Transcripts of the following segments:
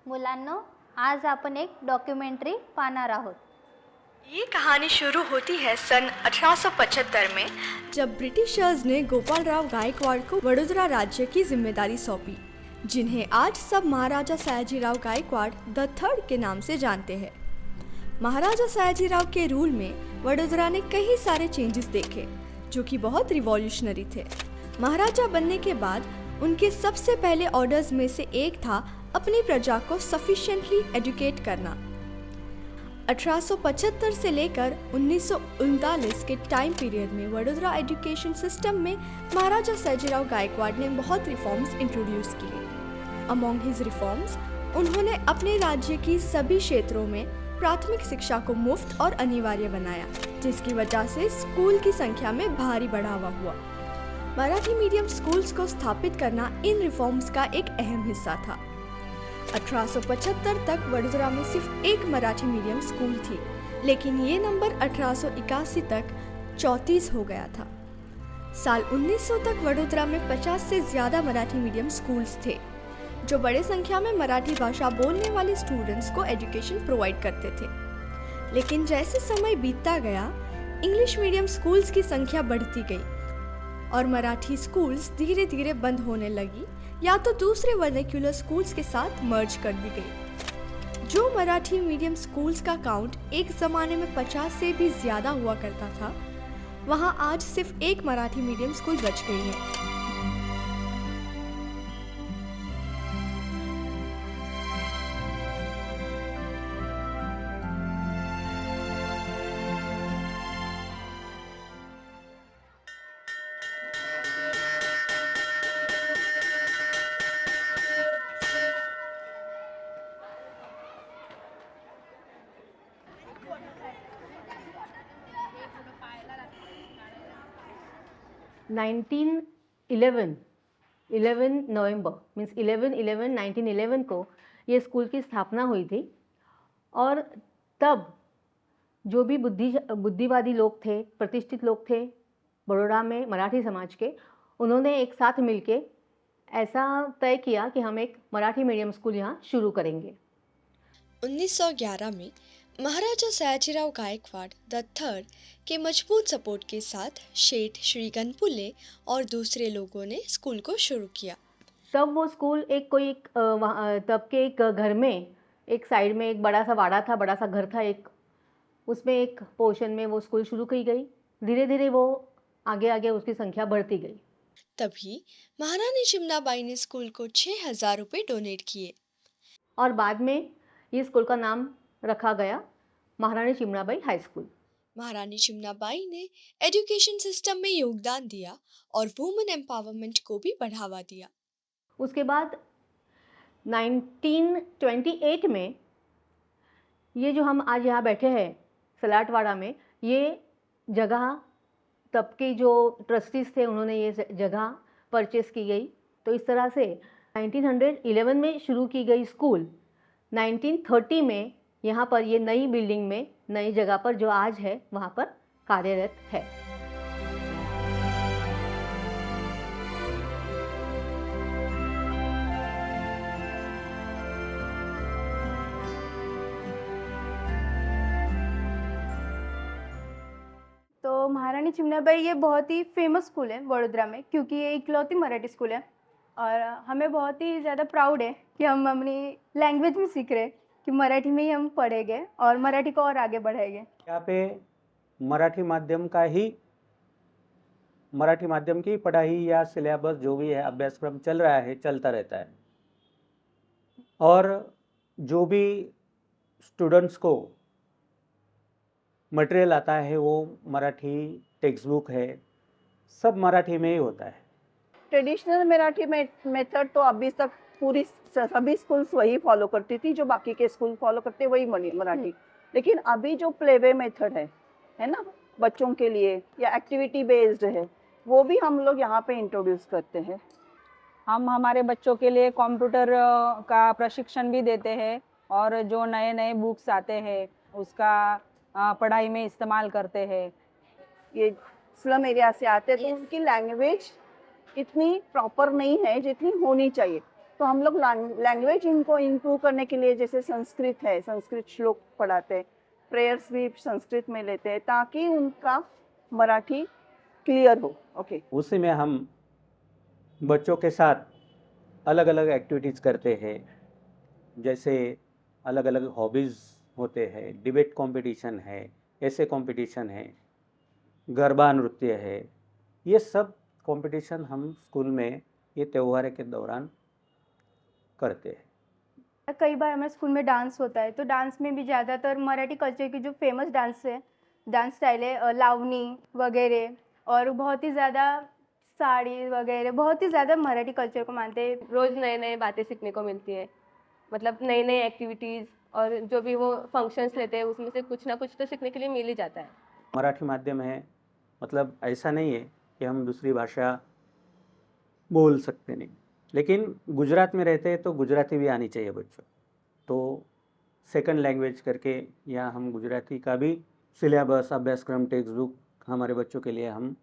मुलांनो, आज आपण एक डॉक्युमेंटरी पाहणार आहोत। ये कहानी शुरू होती है सन 1875 में, जब ब्रिटिशर्स ने गोपाल राव गायकवाड़ को वडोदरा राज्य की जिम्मेदारी सौंपी, जिन्हें आज सब महाराजा सयाजीराव गायकवाड़ द थर्ड के नाम से जानते हैं। महाराजा सयाजीराव के रूल में वडोदरा ने कई सारे चेंजेस देखे जो कि बहुत रिवॉल्यूशनरी थे। महाराजा बनने के बाद उनके सबसे पहले ऑर्डर्स में से एक था अपनी प्रजा को सफिशिएंटली एजुकेट करना। 1875 से लेकर 1939 के टाइम पीरियड में वडोदरा एजुकेशन सिस्टम में महाराजा सयाजीराव गायकवाड़ ने बहुत रिफॉर्म्स इंट्रोड्यूस किए। अमॉन्ग हिज रिफॉर्म्स, उन्होंने अपने राज्य की सभी क्षेत्रों में प्राथमिक शिक्षा को मुफ्त और अनिवार्य बनाया, जिसकी वजह से स्कूल की संख्या में भारी बढ़ावा हुआ। मराठी मीडियम स्कूल्स को स्थापित करना इन रिफॉर्म्स का एक अहम हिस्सा था। 1875 तक वडोदरा में सिर्फ एक मराठी मीडियम स्कूल थी, लेकिन ये नंबर 1881 तक 34 हो गया था। साल 1900 तक वडोदरा में 50 से ज़्यादा मराठी मीडियम स्कूल्स थे, जो बड़े संख्या में मराठी भाषा बोलने वाले स्टूडेंट्स को एजुकेशन प्रोवाइड करते थे। लेकिन जैसे समय बीतता गया, इंग्लिश मीडियम स्कूल्स की संख्या बढ़ती गई और मराठी स्कूल्स धीरे धीरे बंद होने लगी या तो दूसरे वर्नाक्युलर स्कूल्स के साथ मर्ज कर दी गई। जो मराठी मीडियम स्कूल्स का काउंट एक ज़माने में 50 से भी ज़्यादा हुआ करता था, वहाँ आज सिर्फ एक मराठी मीडियम स्कूल बच गई है। 11 नवंबर मीन्स 11/11/1911 को ये स्कूल की स्थापना हुई थी। और तब जो भी बुद्धिवादी लोग थे, प्रतिष्ठित लोग थे बड़ौदा में मराठी समाज के, उन्होंने एक साथ मिलके ऐसा तय किया कि हम एक मराठी मीडियम स्कूल यहाँ शुरू करेंगे। 1911 में महाराजा सयाजीराव गायकवाड़ द थर्ड के मजबूत सपोर्ट के साथ शेठ श्री गणपुले और दूसरे लोगों ने स्कूल को शुरू किया। तब वो स्कूल तब के एक घर में एक साइड में एक बड़ा सा वाड़ा था, बड़ा सा घर था एक, उसमें एक पोर्शन में वो स्कूल शुरू की गई। धीरे धीरे वो आगे आगे उसकी संख्या बढ़ती गई। तभी महारानी चिमनाबाई ने स्कूल को 6,000 रुपये डोनेट किए और बाद में ये स्कूल का नाम रखा गया महारानी चिमनाबाई हाई स्कूल। महारानी चिमनाबाई ने एजुकेशन सिस्टम में योगदान दिया और वुमेन एम्पावरमेंट को भी बढ़ावा दिया। उसके बाद 1928 में ये जो हम आज यहाँ बैठे हैं सलाटवाड़ा में, ये जगह तब के जो ट्रस्टीज थे उन्होंने ये जगह परचेस की गई। तो इस तरह से 1911 में शुरू की गई स्कूल 1930 में यहाँ पर ये नई बिल्डिंग में, नई जगह पर जो आज है वहाँ पर कार्यरत है। तो महारानी चिमनाबाई ये बहुत ही फेमस स्कूल है वडोदरा में, क्योंकि ये इकलौती मराठी स्कूल है और हमें बहुत ही ज़्यादा प्राउड है कि हम अपनी लैंग्वेज में सीख रहे हैं, कि मराठी में ही हम पढ़ेंगे और मराठी को और आगे बढ़ाएंगे। यहाँ पे मराठी माध्यम की पढ़ाई या सिलेबस जो भी है, अभ्यासक्रम चल रहा है, चलता रहता है। और जो भी स्टूडेंट्स को मटेरियल आता है वो मराठी टेक्स्ट बुक है, सब मराठी में ही होता है। ट्रेडिशनल मराठी मेथड तो अभी तक पूरी सभी स्कूल्स वही फॉलो करती थी, जो बाकी के स्कूल फॉलो करते वही मराठी। लेकिन अभी जो प्लेवे मेथड है ना, बच्चों के लिए या एक्टिविटी बेस्ड है, वो भी हम लोग यहाँ पे इंट्रोड्यूस करते हैं। हम हमारे बच्चों के लिए कंप्यूटर का प्रशिक्षण भी देते हैं और जो नए नए बुक्स आते हैं उसका पढ़ाई में इस्तेमाल करते हैं। ये स्लम एरिया से आते तो उनकी लैंग्वेज इतनी प्रॉपर नहीं है जितनी होनी चाहिए। तो हम लोग लैंग्वेज इनको इम्प्रूव करने के लिए जैसे संस्कृत है, संस्कृत श्लोक पढ़ाते हैं, प्रेयर्स भी संस्कृत में लेते हैं ताकि उनका मराठी क्लियर हो। ओके, उसी में हम बच्चों के साथ अलग अलग एक्टिविटीज़ करते हैं, जैसे अलग अलग हॉबीज़ होते हैं, डिबेट कंपटीशन है, ऐसे कंपटीशन है, गरबा नृत्य है। ये सब कंपटीशन हम स्कूल में ये त्योहार के दौरान करते हैं। कई बार हमारे स्कूल में डांस होता है, तो डांस में भी ज़्यादातर मराठी कल्चर की जो फेमस डांस स्टाइल है लावनी वगैरह, और बहुत ही ज़्यादा साड़ी वगैरह, बहुत ही ज़्यादा मराठी कल्चर को मानते हैं। रोज़ नए नए बातें सीखने को मिलती है, मतलब नई नई एक्टिविटीज़, और जो भी वो फंक्शंस लेते हैं उसमें से कुछ ना कुछ तो सीखने के लिए मिल ही जाता है। मराठी माध्यम है, मतलब ऐसा नहीं है कि हम दूसरी भाषा बोल सकते नहीं, लेकिन गुजरात में रहते हैं तो गुजराती भी आनी चाहिए बच्चों। तो सेकंड लैंग्वेज करके या हम गुजराती का भी सिलेबस, अभ्यासक्रम, टेक्स्ट बुक हमारे बच्चों के लिए हम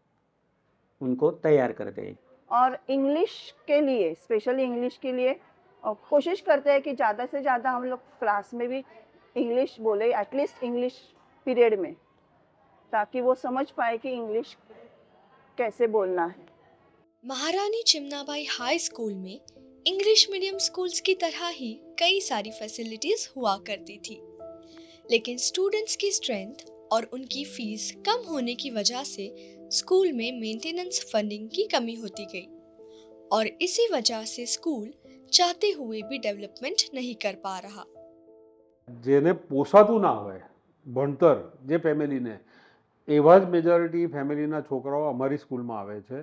उनको तैयार करते हैं। और इंग्लिश के लिए, स्पेशली इंग्लिश के लिए कोशिश करते हैं कि ज़्यादा से ज़्यादा हम लोग क्लास में भी इंग्लिश बोले, एटलीस्ट इंग्लिश पीरियड में, ताकि वो समझ पाए कि इंग्लिश कैसे बोलना है। महारानी चिमनाबाई हाई स्कूल में इंग्लिश मीडियम स्कूल्स की तरह ही कई सारी फैसिलिटीज हुआ करती थी, लेकिन स्टूडेंट्स की स्ट्रेंथ और उनकी फीस कम होने की वजह से स्कूल में मेंटेनेंस फंडिंग की कमी होती गई, और इसी वजह से स्कूल चाहते हुए भी डेवलपमेंट नहीं कर पा रहा। જેને પોસાતું ના હોય ભણતર જે ફેમિલીને, એવા જ મેજોરિટી ફેમિલીના છોકરાઓ અમારી સ્કૂલમાં આવે છે.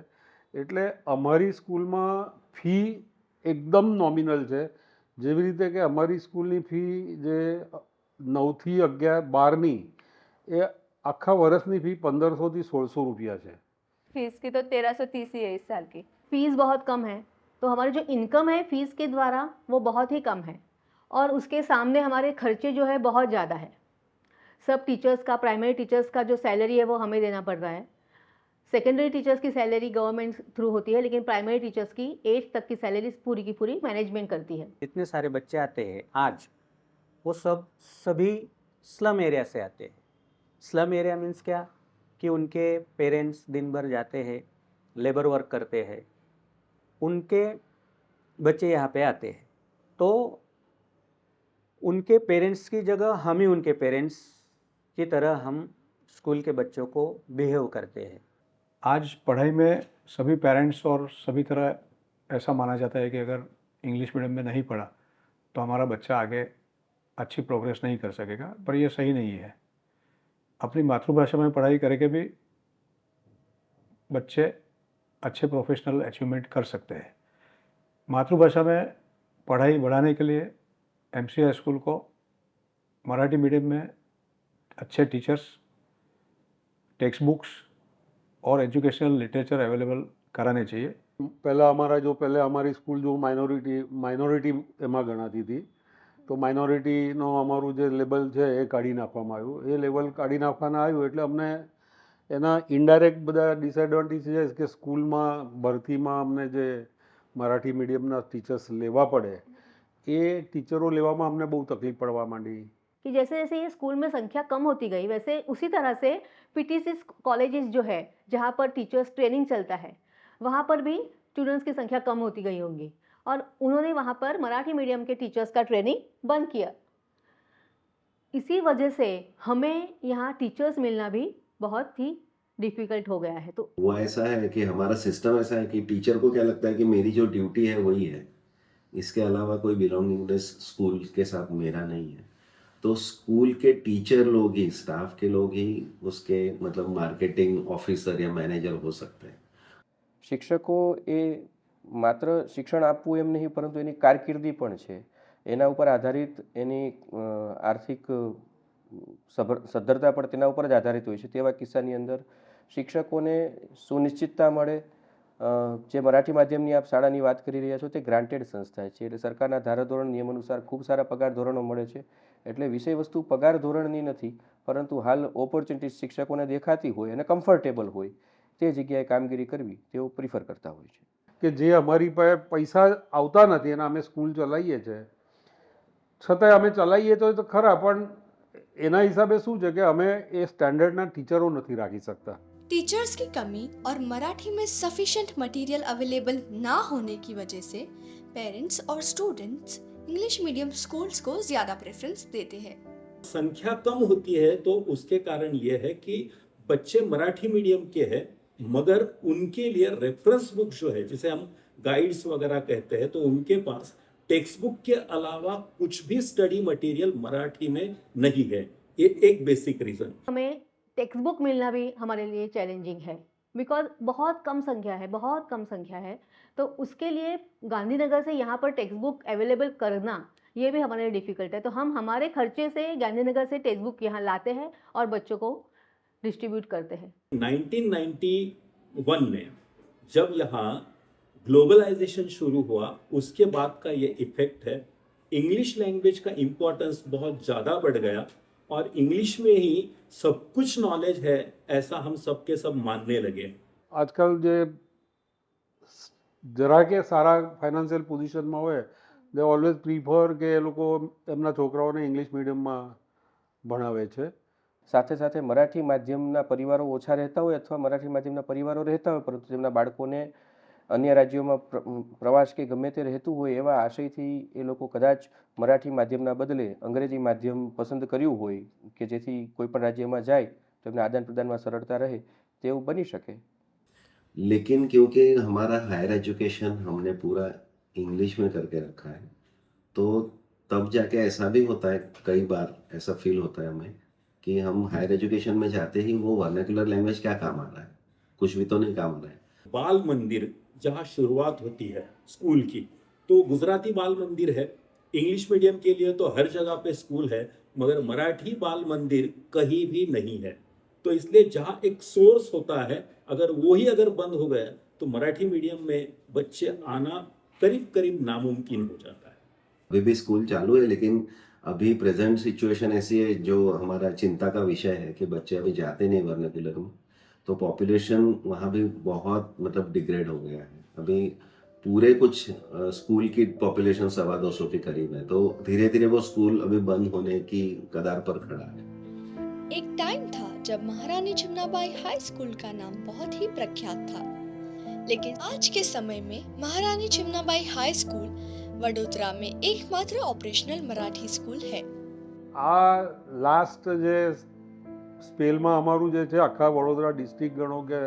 એટલે અમારી સ્કૂલમાં ફી એકદમ નોમિનલ છે. જેવી રીતે કે અમારી સ્કૂલની ફી જે 9 થી 11 12ની એ આખા વર્ષની ફી 1500 થી 1600 રૂપિયા છે. फीस की तो 1330 ही है इस साल की। फीस बहुत कम है, तो हमारी जो इनकम है फीस के द्वारा वो बहुत ही कम है, और उसके सामने हमारे खर्चे जो है बहुत ज़्यादा है। सब टीचर्स का, प्राइमरी टीचर्स का जो सैलरी है वो हमें देना पड़ रहा है। सेकेंडरी टीचर्स की सैलरी गवर्नमेंट थ्रू होती है, लेकिन प्राइमरी टीचर्स की 8th तक की सैलरी पूरी की पूरी मैनेजमेंट करती है। इतने सारे बच्चे आते हैं आज, वो सभी स्लम एरिया से आते हैं। स्लम एरिया मीन्स क्या कि उनके पेरेंट्स दिन भर जाते हैं, लेबर वर्क करते हैं, उनके बच्चे यहाँ पे आते हैं, तो उनके पेरेंट्स की जगह हम ही उनके पेरेंट्स की तरह हम स्कूल के बच्चों को बिहेव करते हैं। आज पढ़ाई में सभी पेरेंट्स और सभी तरह ऐसा माना जाता है कि अगर इंग्लिश मीडियम में नहीं पढ़ा तो हमारा बच्चा आगे अच्छी प्रोग्रेस नहीं कर सकेगा, पर यह सही नहीं है। अपनी मातृभाषा में पढ़ाई करके भी बच्चे अच्छे प्रोफेशनल अचीवमेंट कर सकते हैं। मातृभाषा में पढ़ाई बढ़ाने के लिए MCI स्कूल को मराठी मीडियम में अच्छे टीचर्स, टेक्स्ट बुक्स और एजुकेशनल लिटरेचर अवेलेबल कराने चाहिए। પહેલાં અમારી સ્કૂલ જો માઇનોરિટી એમાં ગણાતી હતી, તો માઇનોરિટીનો અમારું જે લેવલ છે એ કાઢી નાખવામાં આવ્યું. એ લેવલ કાઢી નાખવામાં આવ્યું એટલે અમને એના ઇનડાયરેક્ટ બધા ડિસએડવાન્ટેજીસ કે સ્કૂલમાં ભરતીમાં અમને જે મરાઠી મીડિયમના ટીચર્સ લેવા પડે, એ ટીચરો લેવામાં અમને બહુ તકલીફ પડવા માંડી. कि जैसे जैसे ये स्कूल में संख्या कम होती गई, वैसे उसी तरह से PTC कॉलेजेस जो है जहाँ पर टीचर्स ट्रेनिंग चलता है, वहाँ पर भी स्टूडेंट्स की संख्या कम होती गई होंगी, और उन्होंने वहाँ पर मराठी मीडियम के टीचर्स का ट्रेनिंग बंद किया। इसी वजह से हमें यहाँ टीचर्स मिलना भी बहुत ही डिफ़िकल्ट हो गया है। तो वो ऐसा है कि हमारा सिस्टम ऐसा है कि टीचर को क्या लगता है कि मेरी जो ड्यूटी है वही है, इसके अलावा कोई बिलोंगिंगनेस स्कूल के साथ मेरा नहीं है। तो स्कूल के टीचर लोग ही, स्टाफ के लोग ही उसके मतलब मार्केटिंग ऑफिसर या मैनेजर हो सकते हैं। શિક્ષકો એ માત્ર શિક્ષણ આપવું એમ નહીં, પરંતુ એની કારકિર્દી પણ છે, એના ઉપર આધારિત એની આર્થિક સદ્ધરતા પણ તેના ઉપર જ આધારિત હોય છે। તેવા કિસ્સાની અંદર શિક્ષકોને સુનિશ્ચિતતા મળે। જે મરાઠી માધ્યમની આપ શાળાની વાત કરી રહ્યા છો તે ગ્રાન્ટેડ સંસ્થા છે, એટલે સરકારના ધારાધોરણ નિયમ અનુસાર ખૂબ સારા પગાર ધોરણો મળે છે। એટલે વિષય વસ્તુ પગાર ધોરણની નથી, પરંતુ હાલ ઓપોર્ચ્યુનિટી શિક્ષકોને દેખાતી હોય અને કમ્ફર્ટેબલ હોય તે જગ્યાએ કામગીરી કરવી તેઓ પ્રિફર કરતા હોય છે। કે જે અમારી પાસે પૈસા આવતા નથી અને અમે સ્કૂલ ચલાવીએ છીએ, છતાંય અમે ચલાવીએ તો ખરા, પણ એના હિસાબે શું છે કે અમે એ સ્ટેન્ડર્ડના ટીચરો નથી રાખી શકતા. टीचर्स की कमी और मराठी में सफिशिएंट मटेरियल अवेलेबल ना होने की वजह से पेरेंट्स और स्टूडेंट्स इंग्लिश मीडियम स्कूल्स को ज़्यादा प्रेफरेंस देते हैं. संख्या कम होती है तो उसके कारण ये है कि बच्चे मराठी मीडियम के हैं, मगर उनके लिए रेफरेंस बुक जो है, जिसे हम गाइड्स वगैरह कहते हैं, तो उनके पास टेक्स्ट बुक के अलावा कुछ भी स्टडी मटेरियल मराठी में नहीं है. ये एक बेसिक रीजन. हमें टेक्स्ट बुक मिलना भी हमारे लिए चैलेंजिंग है, बिकॉज बहुत कम संख्या है. तो उसके लिए गांधीनगर से यहाँ पर टेक्स्ट बुक अवेलेबल करना ये भी हमारे लिए डिफ़िकल्ट है. तो हम हमारे खर्चे से गांधीनगर से टेक्स्ट बुक यहाँ लाते हैं और बच्चों को डिस्ट्रीब्यूट करते हैं. 1991 में जब यहाँ ग्लोबलाइजेशन शुरू हुआ, उसके बाद का ये इफेक्ट है. इंग्लिश लैंग्वेज का इम्पोर्टेंस बहुत ज़्यादा बढ़ गया और इंग्लिश में ही सब कुछ नॉलेज है, ऐसा हम सब के सब मानने लगे. આજકાલ જે જરા કે સારા ફાઇનાન્શિયલ પોઝિશનમાં હોય, દે ઓલવેઝ પ્રિફર કે એ લોકો એમના છોકરાઓને ઇંગ્લિશ મીડિયમમાં ભણાવે છે. સાથે સાથે મરાઠી માધ્યમના પરિવારો ઓછા રહેતા હોય અથવા મરાઠી માધ્યમના પરિવારો રહેતા હોય, પરંતુ તેમના બાળકોને અન્ય રાજ્યોમાં પ્રવાસ કે ગમે તે રહેતું હોય એવા આશયથી એ લોકો કદાચ મરાઠી માધ્યમના બદલે અંગ્રેજી માધ્યમ પસંદ કર્યું હોય કે જેથી કોઈ પણ રાજ્યમાં જાય તો એમને આદાન પ્રદાનમાં સરળતા રહે, તેવું બની શકે. लेकिन क्योंकि हमारा हायर एजुकेशन हमने पूरा इंग्लिश में करके रखा है, तो तब जाके ऐसा भी होता है, कई बार ऐसा फील होता है हमें कि हम हायर एजुकेशन में जाते ही वो वर्नाक्युलर लैंग्वेज क्या काम आ रहा है, कुछ भी तो नहीं काम आ रहा है. बाल मंदिर जहाँ शुरुआत होती है स्कूल की, तो गुजराती बाल मंदिर है. इंग्लिश मीडियम के लिए तो हर जगह पे स्कूल है, मगर मराठी बाल मंदिर कहीं भी नहीं है. तो इसलिए जहाँ एक सोर्स होता है, अगर अगर बंद हो गया तो मराठी मीडियम में बच्चे आना करीब करीब नामुमकिन हो जाता है. अभी भी स्कूल चालू है, लेकिन अभी प्रेजेंट सिचुएशन ऐसी है जो हमारा चिंता का विषय है कि बच्चे अभी जाते नहीं वर्नाक्युलर में, तो पॉपुलेशन वहाँ भी बहुत मतलब डिग्रेड हो गया है. अभी पूरे कुछ स्कूल की पॉपुलेशन 225 के करीब है, तो धीरे धीरे वो स्कूल अभी बंद होने की कगार पर खड़ा है. एक टाइम था जब महारानी चिमनाबाई हाई स्कूल का नाम बहुत ही प्रख्यात था, लेकिन आज के समय में महारानी चिमनाबाई हाई स्कूल वडोदरा में एकमात्र ऑपरेशनल मराठी स्कूल है. આ લાસ્ટ જે સ્પેલમાં અમારું જે છે આખા વડોદરા ડિસ્ટ્રિક્ટ ગણો કે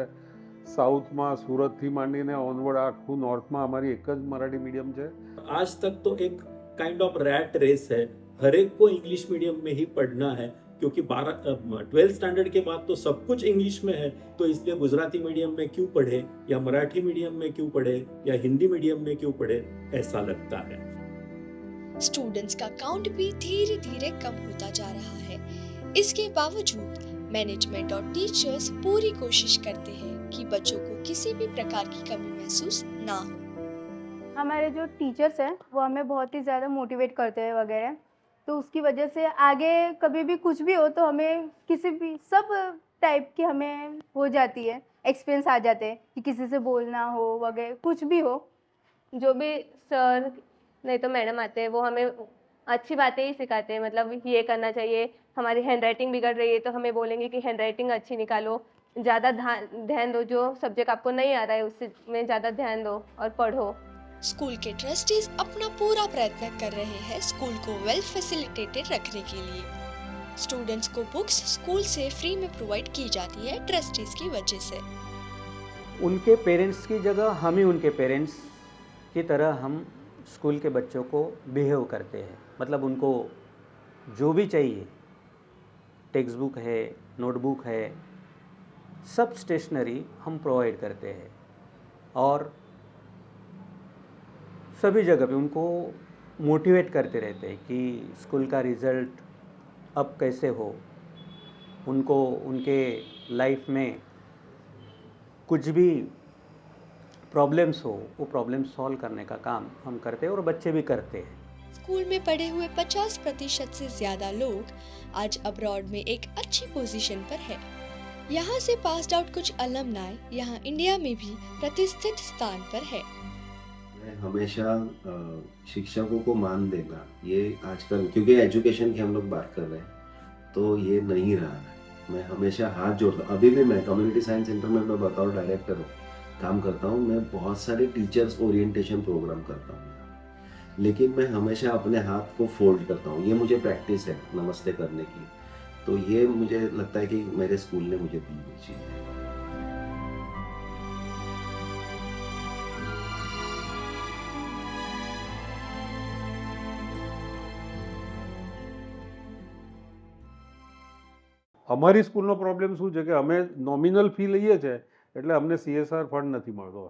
સાઉથમાં સુરતથી માંડીને ઓનવર્ડ આખું નોર્થમાં અમારી એક જ મરાઠી મીડિયમ છે. आज तक तो एक काइंड ऑफ रैट रेस है, हर एक को इंग्लिश मीडियम में ही पढ़ना है, क्योंकि 12th स्टैंडर्ड के बाद तो सब कुछ इंग्लिश में है. तो इसलिए गुजराती मीडियम में क्यों पढ़े, या मराठी मीडियम में क्यों पढ़े, या हिंदी मीडियम में क्यों पढ़े, ऐसा लगता है. स्टूडेंट्स का काउंट भी धीरे धीरे कम होता जा रहा है. इसके बावजूद मैनेजमेंट और टीचर्स पूरी कोशिश करते हैं कि बच्चों को किसी भी प्रकार की कमी महसूस ना हो. हमारे जो टीचर्स हैं वो हमें बहुत ही ज़्यादा मोटिवेट करते हैं वगैरह, तो उसकी वजह से आगे कभी भी कुछ भी हो तो हमें किसी भी सब टाइप की हमें हो जाती है, एक्सपीरियंस आ जाते हैं कि किसी से बोलना हो वगैरह, कुछ भी हो. जो भी सर नहीं तो मैडम आते हैं वो हमें अच्छी बातें ही सिखाते हैं. मतलब ये करना चाहिए, हमारी हैंड राइटिंग बिगड़ रही है तो हमें बोलेंगे कि हैंड राइटिंग अच्छी निकालो, ज़्यादा ध्यान दो, जो सब्जेक्ट आपको नहीं आ रहा है उससे में ज़्यादा ध्यान दो और पढ़ो. स्कूल के ट्रस्टीज अपना पूरा प्रयत्न कर रहे हैं स्कूल को वेल फैसिलिटेटेड रखने के लिए. स्टूडेंट्स को बुक्स स्कूल से फ्री में प्रोवाइड की जाती है ट्रस्टीज की वजह से. उनके पेरेंट्स की जगह हम ही उनके पेरेंट्स की तरह हम स्कूल के बच्चों को बिहेव करते हैं. मतलब उनको जो भी चाहिए, टेक्स्ट बुक है, नोटबुक है, सब स्टेशनरी हम प्रोवाइड करते हैं. और सभी जगह पे उनको मोटिवेट करते रहते हैं कि स्कूल का रिज़ल्ट अब कैसे हो, उनको उनके लाइफ में कुछ भी प्रॉब्लम्स हो वो प्रॉब्लम सॉल्व करने का काम हम करते हैं और बच्चे भी करते हैं. स्कूल में पढ़े हुए 50% से ज्यादा लोग आज अब्रॉड में एक अच्छी पोजीशन पर है. यहाँ से पास्ड आउट कुछ अलमनाई यहाँ इंडिया में भी प्रतिष्ठित स्थान पर है. मैं हमेशा शिक्षकों को मान देना, ये आजकल क्योंकि एजुकेशन की हम लोग बात कर रहे हैं तो ये नहीं रहा है। मैं हमेशा हाथ जोड़ता हूँ। अभी भी मैं कम्युनिटी साइंस सेंटर में मैं बतौर डायरेक्टर काम करता हूँ। मैं बहुत सारे टीचर्स ओरिएंटेशन प्रोग्राम करता हूँ, लेकिन मैं हमेशा अपने हाथ को फोल्ड करता हूँ। ये मुझे प्रैक्टिस है नमस्ते करने की, तो ये मुझे लगता है कि मेरे स्कूल ने मुझे दी हुई चीज़ है। અમારી સ્કૂલનો પ્રોબ્લેમ શું છે કે અમે નોમિનલ ફી લઈએ છીએ એટલે અમને CSR ફંડ નથી મળતો.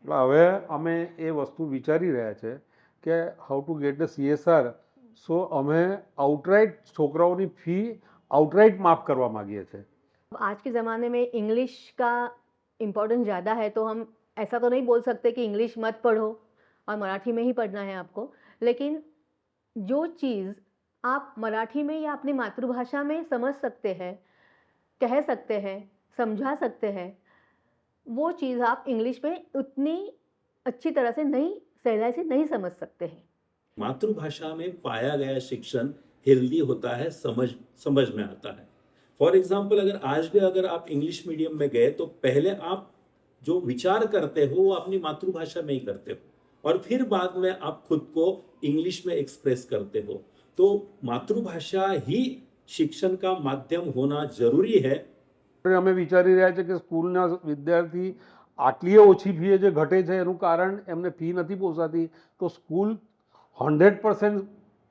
એટલે હવે અમે એ વસ્તુ વિચારી રહ્યા છે કે how to get the CSR. સો અમે આઉટરાઇટ છોકરાઓની ફી आउटराइट माफ़ करवा मांगिए थे। आज के ज़माने में इंग्लिश का इम्पोर्टेंस ज़्यादा है, तो हम ऐसा तो नहीं बोल सकते कि इंग्लिश मत पढ़ो और मराठी में ही पढ़ना है आपको, लेकिन जो चीज़ आप मराठी में या अपनी मातृभाषा में समझ सकते हैं, कह सकते हैं, समझा सकते हैं, वो चीज़ आप इंग्लिश में उतनी अच्छी तरह से नहीं, सहलाई से नहीं समझ सकते हैं। मातृभाषा में पाया गया शिक्षण हेल्दी होता है, समझ में आता है। फॉर एग्जाम्पल, अगर आप इंग्लिश मीडियम में गए तो पहले आप जो विचार करते हो वो अपनी मातृभाषा में ही करते हो और फिर बाद में आप खुद को इंग्लिश में एक्सप्रेस करते हो। तो मातृभाषा ही शिक्षण का माध्यम होना जरूरी है। અમે વિચારી રહ્યા છે કે સ્કૂલના વિદ્યાર્થી આટલી ઓછી ફી જે ઘટે છે એનું કારણ એમને ફી નથી પોસાતી, તો સ્કૂલ 100%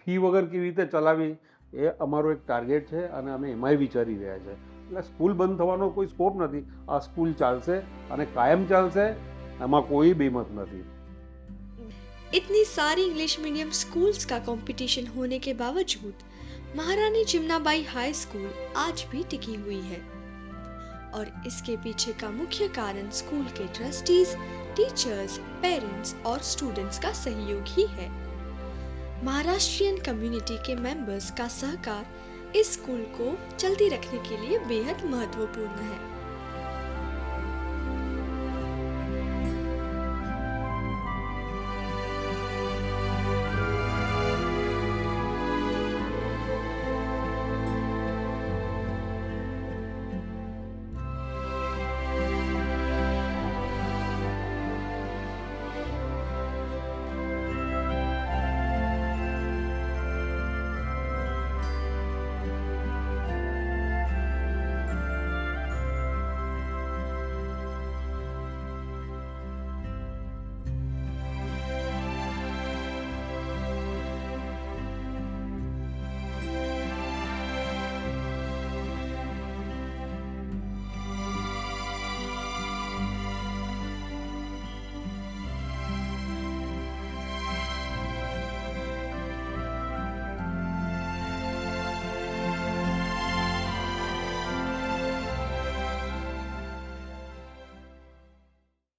ફી વગર કેવી રીતે ચલાવી એ અમારો એક ટાર્ગેટ છે અને અમે એમાંય વિચારી રહ્યા છે. એટલે સ્કૂલ બંધ થવાનો કોઈ સ્કોપ નથી. આ સ્કૂલ ચાલશે અને કાયમ ચાલશે, એમાં કોઈ બેમત નથી. इतनी सारी इंग्लिश मीडियम स्कूल्स का कंपटीशन होने के बावजूद महारानी चिमनाबाई हाई स्कूल आज भी टिकी हुई है और इसके पीछे का मुख्य कारण स्कूल के ट्रस्टीज, टीचर्स, पेरेंट्स और स्टूडेंट्स का सहयोग ही है। महाराष्ट्रियन कम्युनिटी के मेंबर्स का सहकार इस स्कूल को चलती रखने के लिए बेहद महत्वपूर्ण है।